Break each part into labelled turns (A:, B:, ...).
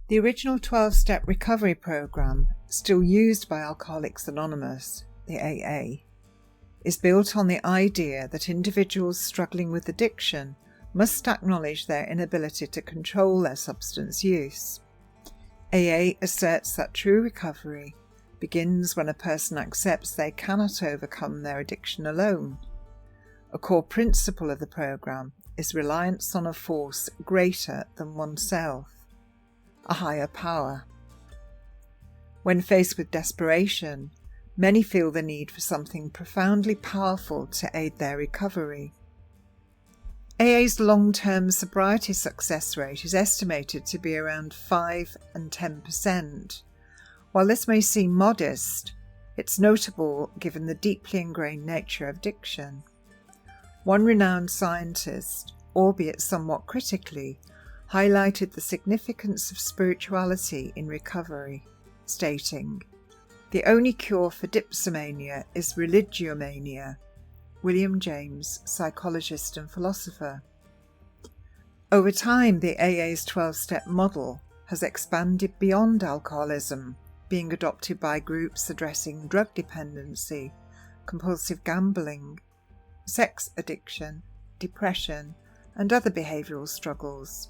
A: The original 12-step recovery program, still used by Alcoholics Anonymous, the AA, is built on the idea that individuals struggling with addiction must acknowledge their inability to control their substance use. AA asserts that true recovery begins when a person accepts they cannot overcome their addiction alone. A core principle of the program is reliance on a force greater than oneself, a higher power. When faced with desperation, many feel the need for something profoundly powerful to aid their recovery. AA's long-term sobriety success rate is estimated to be around 5 and 10%. While this may seem modest, it's notable given the deeply ingrained nature of addiction. One renowned scientist, albeit somewhat critically, highlighted the significance of spirituality in recovery, stating, "The only cure for dipsomania is religiomania." William James, psychologist and philosopher. Over time, the AA's 12-step model has expanded beyond alcoholism, being adopted by groups addressing drug dependency, compulsive gambling, sex addiction, depression, and other behavioural struggles.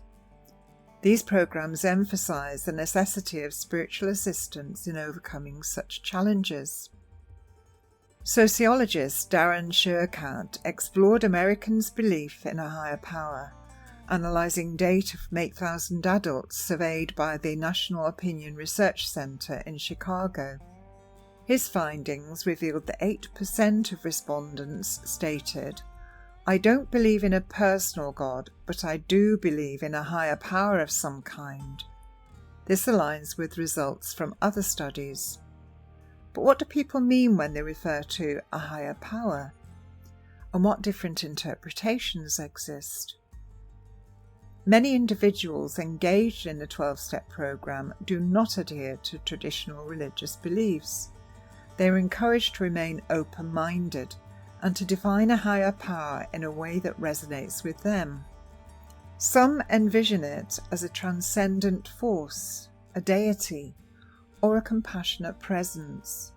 A: These programs emphasise the necessity of spiritual assistance in overcoming such challenges. Sociologist Darren Shurkat explored Americans' belief in a higher power, analysing data from 8,000 adults surveyed by the National Opinion Research Center in Chicago. His findings revealed that 8% of respondents stated, "I don't believe in a personal God, but I do believe in a higher power of some kind." This aligns with results from other studies. But what do people mean when they refer to a higher power? And what different interpretations exist? Many individuals engaged in the 12-step program do not adhere to traditional religious beliefs. They are encouraged to remain open-minded and to define a higher power in a way that resonates with them. Some envision it as a transcendent force, a deity, or a compassionate presence.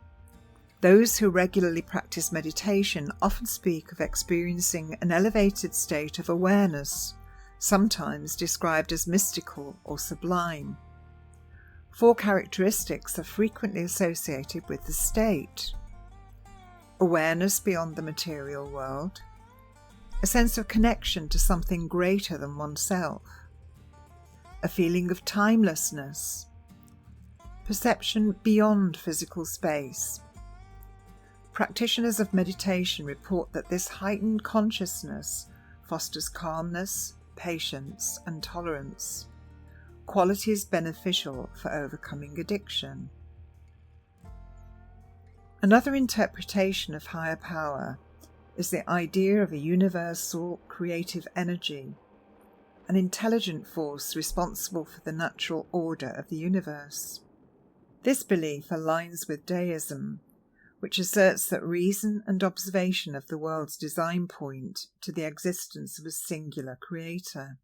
A: Those who regularly practice meditation often speak of experiencing an elevated state of awareness, sometimes described as mystical or sublime. 4 characteristics are frequently associated with the state: awareness beyond the material world, a sense of connection to something greater than oneself, a feeling of timelessness, perception beyond physical space. Practitioners of meditation report that this heightened consciousness fosters calmness, patience, and tolerance, qualities beneficial for overcoming addiction. Another interpretation of higher power is the idea of a universal creative energy, an intelligent force responsible for the natural order of the universe. This belief aligns with deism, which asserts that reason and observation of the world's design point to the existence of a singular creator.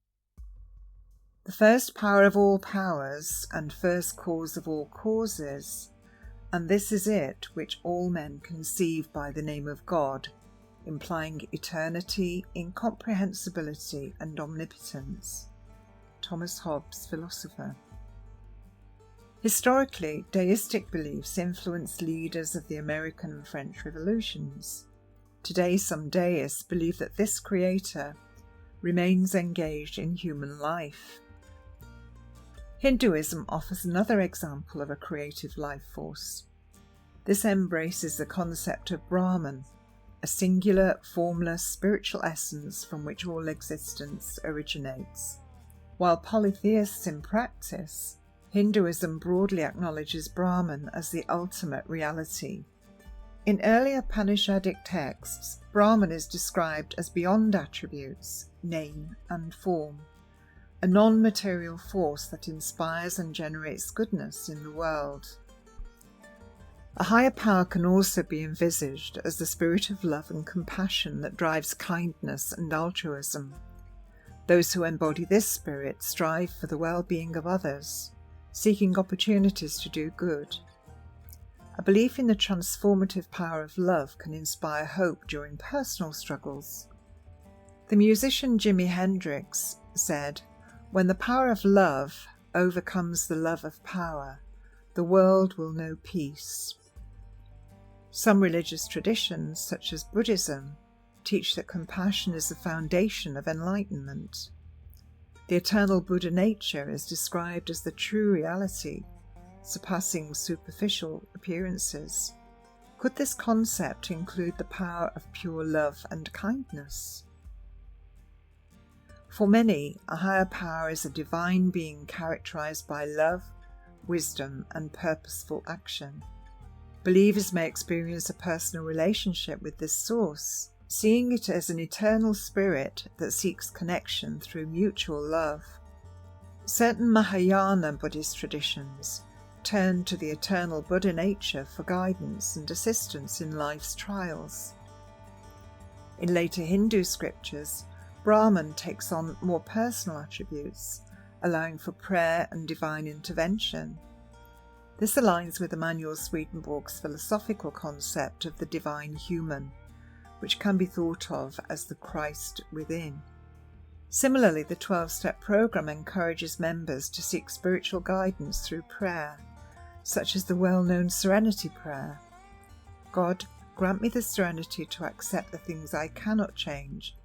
A: The first power of all powers and first cause of all causes, and this is it which all men conceive by the name of God, implying eternity, incomprehensibility, and omnipotence. Thomas Hobbes, philosopher. Historically, deistic beliefs influenced leaders of the American and French revolutions. Today, some deists believe that this creator remains engaged in human life. Hinduism offers another example of a creative life force. This embraces the concept of Brahman, a singular, formless spiritual essence from which all existence originates. While polytheists in practice, Hinduism broadly acknowledges Brahman as the ultimate reality. In earlier Upanishadic texts, Brahman is described as beyond attributes, name, and form, a non-material force that inspires and generates goodness in the world. A higher power can also be envisaged as the spirit of love and compassion that drives kindness and altruism. Those who embody this spirit strive for the well-being of others, seeking opportunities to do good. A belief in the transformative power of love can inspire hope during personal struggles. The musician Jimi Hendrix said, "When the power of love overcomes the love of power, the world will know peace." Some religious traditions, such as Buddhism, teach that compassion is the foundation of enlightenment. The eternal Buddha nature is described as the true reality, surpassing superficial appearances. Could this concept include the power of pure love and kindness? For many, a higher power is a divine being characterized by love, wisdom, and purposeful action. Believers may experience a personal relationship with this source, seeing it as an eternal spirit that seeks connection through mutual love. Certain Mahayana Buddhist traditions turn to the eternal Buddha nature for guidance and assistance in life's trials. In later Hindu scriptures, Brahman takes on more personal attributes, allowing for prayer and divine intervention. This aligns with Emanuel Swedenborg's philosophical concept of the divine human, which can be thought of as the Christ within. Similarly, the 12-step program encourages members to seek spiritual guidance through prayer, such as the well-known Serenity Prayer. God, grant me the serenity to accept the things I cannot change,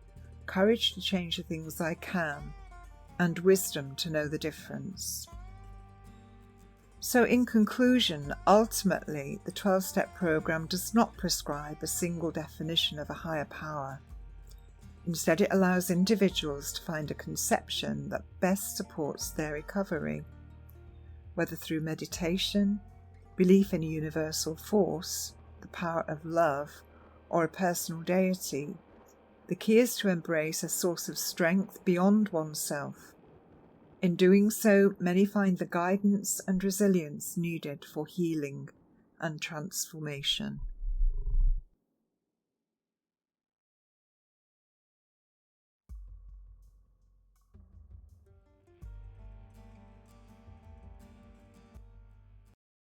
A: courage to change the things I can, and wisdom to know the difference. So in conclusion, ultimately, the 12-step program does not prescribe a single definition of a higher power. Instead, it allows individuals to find a conception that best supports their recovery. Whether through meditation, belief in a universal force, the power of love, or a personal deity, the key is to embrace a source of strength beyond oneself. In doing so, many find the guidance and resilience needed for healing and transformation.